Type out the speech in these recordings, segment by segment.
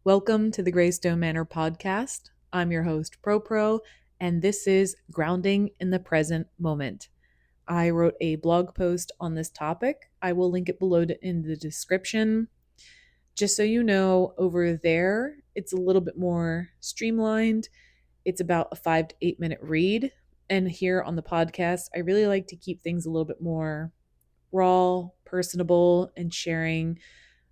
Welcome to the Greystone Manor podcast. I'm your host, ProPro, and this is Grounding in the Present Moment. I wrote a blog post on this topic. I will link it below in the description. Just so you know, over there, it's a little bit more streamlined. It's about a 5 to 8 minute read. And here on the podcast, I really like to keep things a little bit more raw, personable, and sharing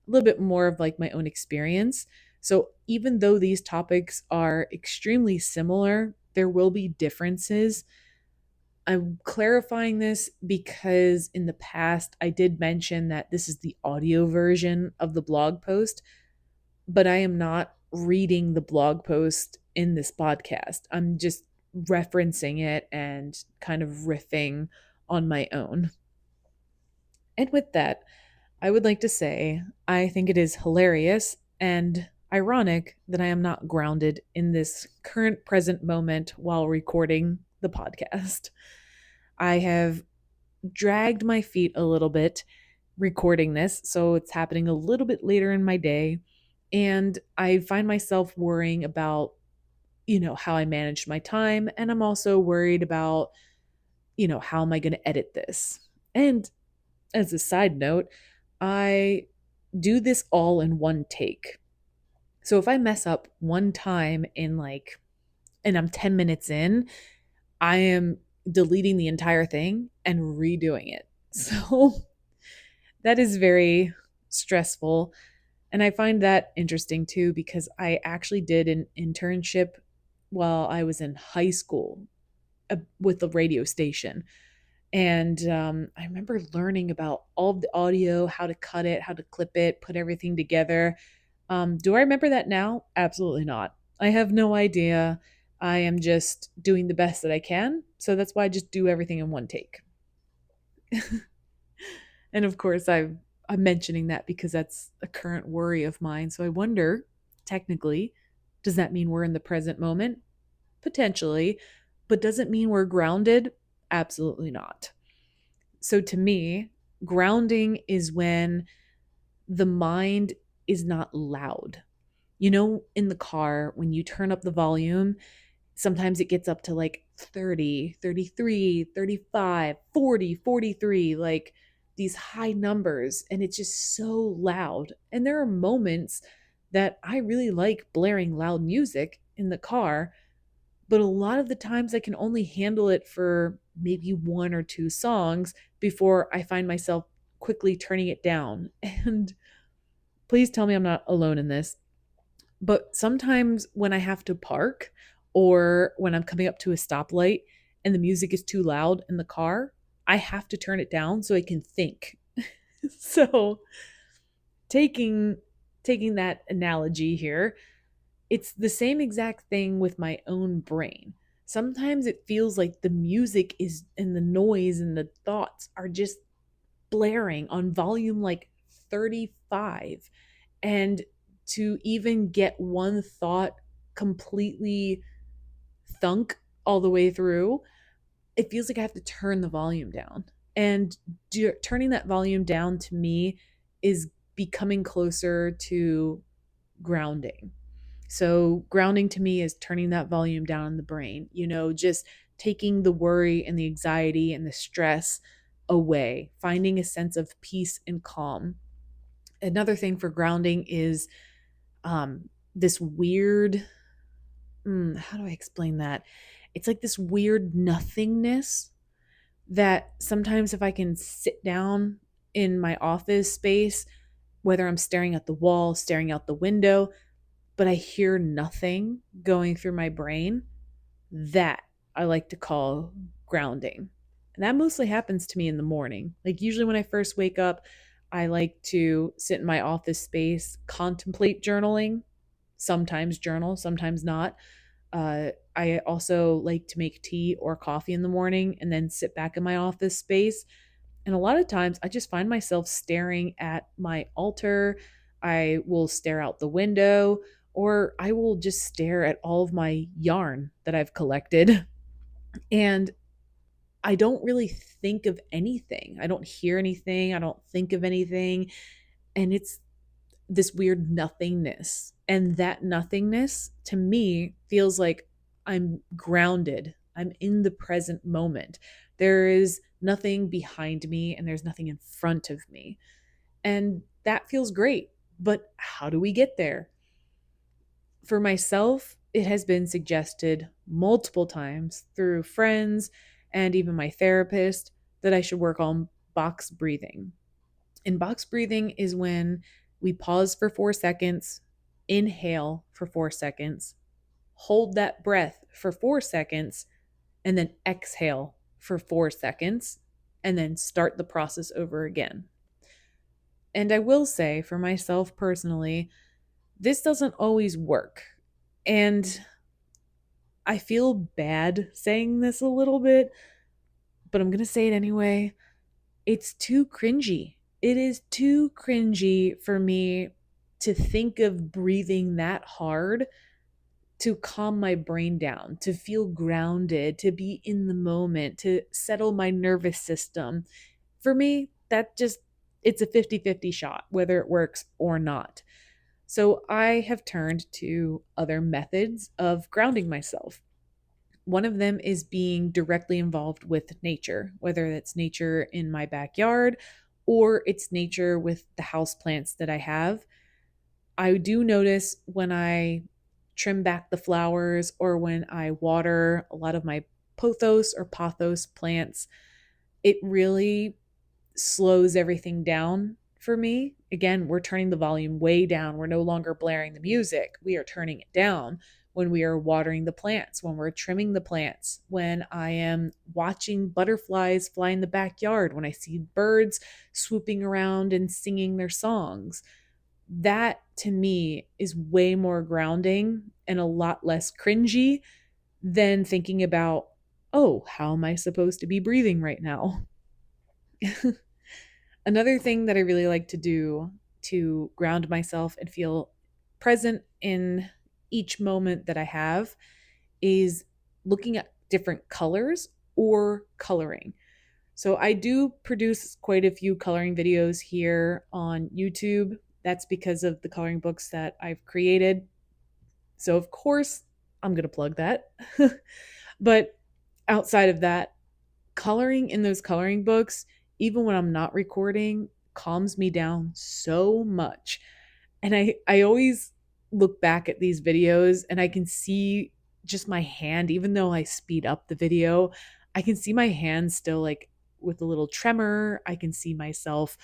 a little bit more of like my own experience. So even though these topics are extremely similar, there will be differences. I'm clarifying this because in the past I did mention that this is the audio version of the blog post, but I am not reading the blog post in this podcast. I'm just referencing it and kind of riffing on my own. And with that, I would like to say I think it is hilarious and ironic that I am not grounded in this current present moment while recording the podcast. I have dragged my feet a little bit recording this, so it's happening a little bit later in my day. And I find myself worrying about, how I managed my time. And I'm also worried about, how am I going to edit this? And as a side note, I do this all in one take. So if I mess up one time and I'm 10 minutes in, I am deleting the entire thing and redoing it. So that is very stressful. And I find that interesting too, because I actually did an internship while I was in high school with the radio station. And I remember learning about all of the audio, how to cut it, how to clip it, put everything together. Do I remember that now? Absolutely not. I have no idea. I am just doing the best that I can. So that's why I just do everything in one take. And of course, I'm mentioning that because that's a current worry of mine. So I wonder, technically, does that mean we're in the present moment? Potentially. But does it mean we're grounded? Absolutely not. So to me, grounding is when the mind is not loud. In the car, when you turn up the volume, sometimes it gets up to like 30, 33, 35, 40, 43, like these high numbers, and it's just so loud. And there are moments that I really like blaring loud music in the car, but a lot of the times I can only handle it for maybe one or two songs before I find myself quickly turning it down. And please tell me I'm not alone in this. But sometimes when I have to park or when I'm coming up to a stoplight and the music is too loud in the car, I have to turn it down so I can think. So, taking that analogy here, it's the same exact thing with my own brain. Sometimes it feels like the music is and the noise and the thoughts are just blaring on volume like 35. And to even get one thought completely thunk all the way through, it feels like I have to turn the volume down. And turning that volume down to me is becoming closer to grounding. So, grounding to me is turning that volume down in the brain, just taking the worry and the anxiety and the stress away, finding a sense of peace and calm. Another thing for grounding is this weird, how do I explain that? It's like this weird nothingness that sometimes if I can sit down in my office space, whether I'm staring at the wall, staring out the window, but I hear nothing going through my brain, that I like to call grounding. And that mostly happens to me in the morning. Like usually when I first wake up, I like to sit in my office space, contemplate journaling, sometimes journal, sometimes not. I also like to make tea or coffee in the morning and then sit back in my office space. And a lot of times I just find myself staring at my altar. I will stare out the window, or I will just stare at all of my yarn that I've collected. And I don't really think of anything. I don't hear anything. I don't think of anything. And it's this weird nothingness. And that nothingness to me feels like I'm grounded. I'm in the present moment. There is nothing behind me and there's nothing in front of me. And that feels great. But how do we get there? For myself, it has been suggested multiple times through friends and even my therapist that I should work on box breathing. And box breathing is when we pause for 4 seconds, inhale for 4 seconds, hold that breath for 4 seconds, and then exhale for 4 seconds, and then start the process over again. And I will say, for myself personally, this doesn't always work. And I feel bad saying this a little bit, but I'm going to say it anyway. It's too cringy. It is too cringy for me to think of breathing that hard to calm my brain down, to feel grounded, to be in the moment, to settle my nervous system. For me, that just, it's a 50-50 shot, whether it works or not. So I have turned to other methods of grounding myself. One of them is being directly involved with nature, whether that's nature in my backyard or it's nature with the house plants that I have. I do notice when I trim back the flowers or when I water a lot of my pothos or pothos plants, it really slows everything down for me. Again, we're turning the volume way down. We're no longer blaring the music. We are turning it down when we are watering the plants, when we're trimming the plants, when I am watching butterflies fly in the backyard, when I see birds swooping around and singing their songs. That to me is way more grounding and a lot less cringy than thinking about, oh, how am I supposed to be breathing right now? Another thing that I really like to do to ground myself and feel present in each moment that I have is looking at different colors or coloring. So I do produce quite a few coloring videos here on YouTube. That's because of the coloring books that I've created. So of course, I'm going to plug that. But outside of that, coloring in those coloring books, even when I'm not recording, calms me down so much. And I always look back at these videos and I can see just my hand, even though I speed up the video, I can see my hand still like with a little tremor. I can see myself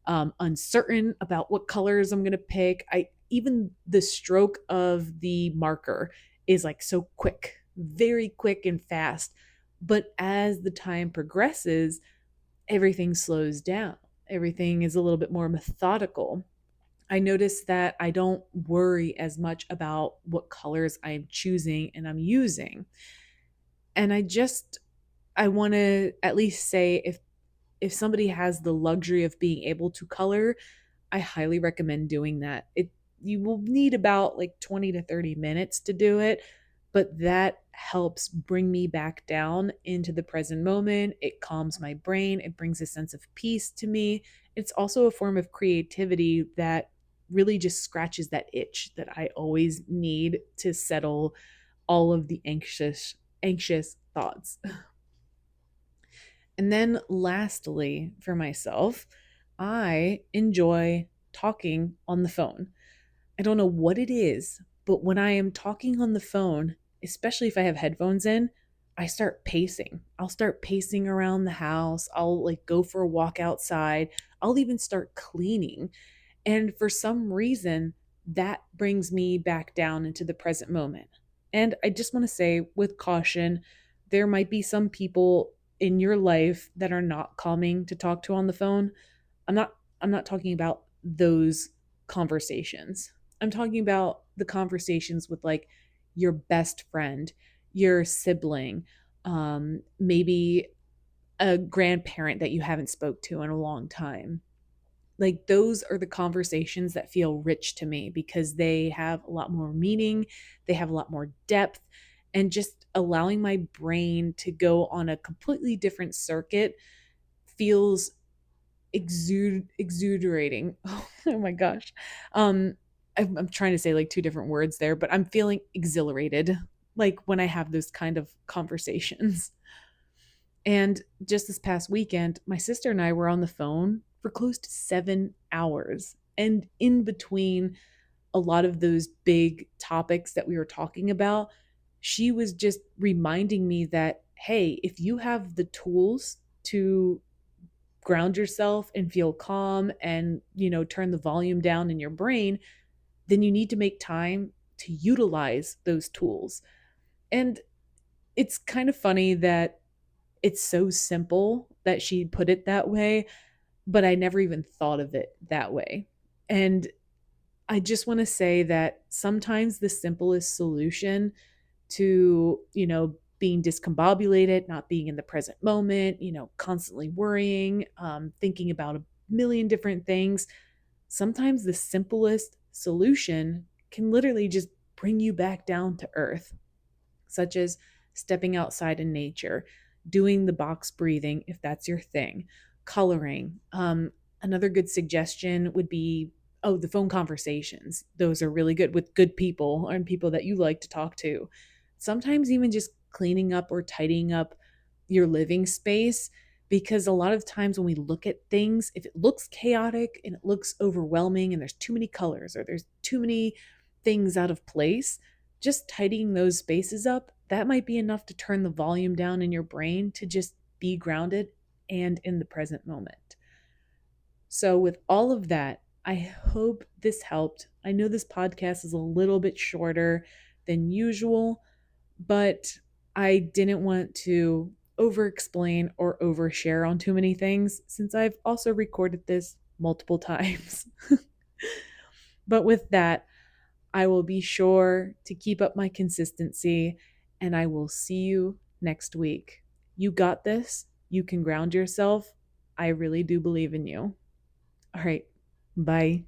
uncertain about what colors I'm going to pick. I even the stroke of the marker is like so quick, very quick and fast. But as the time progresses, everything slows down. Everything is a little bit more methodical. I notice that I don't worry as much about what colors I'm choosing and I'm using. And I want to at least say if somebody has the luxury of being able to color, I highly recommend doing that. It You will need about like 20 to 30 minutes to do it, but that helps bring me back down into the present moment. It calms my brain, it brings a sense of peace to me. It's also a form of creativity that really just scratches that itch that I always need to settle all of the anxious thoughts. And then lastly, for myself, I enjoy talking on the phone. I don't know what it is, but when I am talking on the phone, especially if I have headphones in, I start pacing. I'll start pacing around the house. I'll like go for a walk outside. I'll even start cleaning. And for some reason, that brings me back down into the present moment. And I just want to say with caution, there might be some people in your life that are not calming to talk to on the phone. I'm not talking about those conversations. I'm talking about the conversations with like your best friend, your sibling, maybe a grandparent that you haven't spoke to in a long time. Like those are the conversations that feel rich to me because they have a lot more meaning, they have a lot more depth, and just allowing my brain to go on a completely different circuit feels exuderating. Oh my gosh. I'm trying to say like two different words there, but I'm feeling exhilarated like when I have those kind of conversations. And just this past weekend, my sister and I were on the phone for close to 7 hours. And in between a lot of those big topics that we were talking about, she was just reminding me that, hey, if you have the tools to ground yourself and feel calm and, turn the volume down in your brain, then you need to make time to utilize those tools. And it's kind of funny that it's so simple that she put it that way, but I never even thought of it that way. And I just want to say that sometimes the simplest solution to, being discombobulated, not being in the present moment, constantly worrying, thinking about a million different things, sometimes the simplest solution can literally just bring you back down to earth, such as stepping outside in nature, doing the box breathing if that's your thing, coloring. Another good suggestion would be, oh, the phone conversations. Those are really good with good people and people that you like to talk to. Sometimes even just cleaning up or tidying up your living space, because a lot of times when we look at things, if it looks chaotic and it looks overwhelming and there's too many colors or there's too many things out of place, just tidying those spaces up, that might be enough to turn the volume down in your brain to just be grounded and in the present moment. So, with all of that, I hope this helped. I know this podcast is a little bit shorter than usual, but I didn't want to over explain or overshare on too many things since I've also recorded this multiple times. But with that, I will be sure to keep up my consistency and I will see you next week. You got this. You can ground yourself. I really do believe in you. All right. Bye.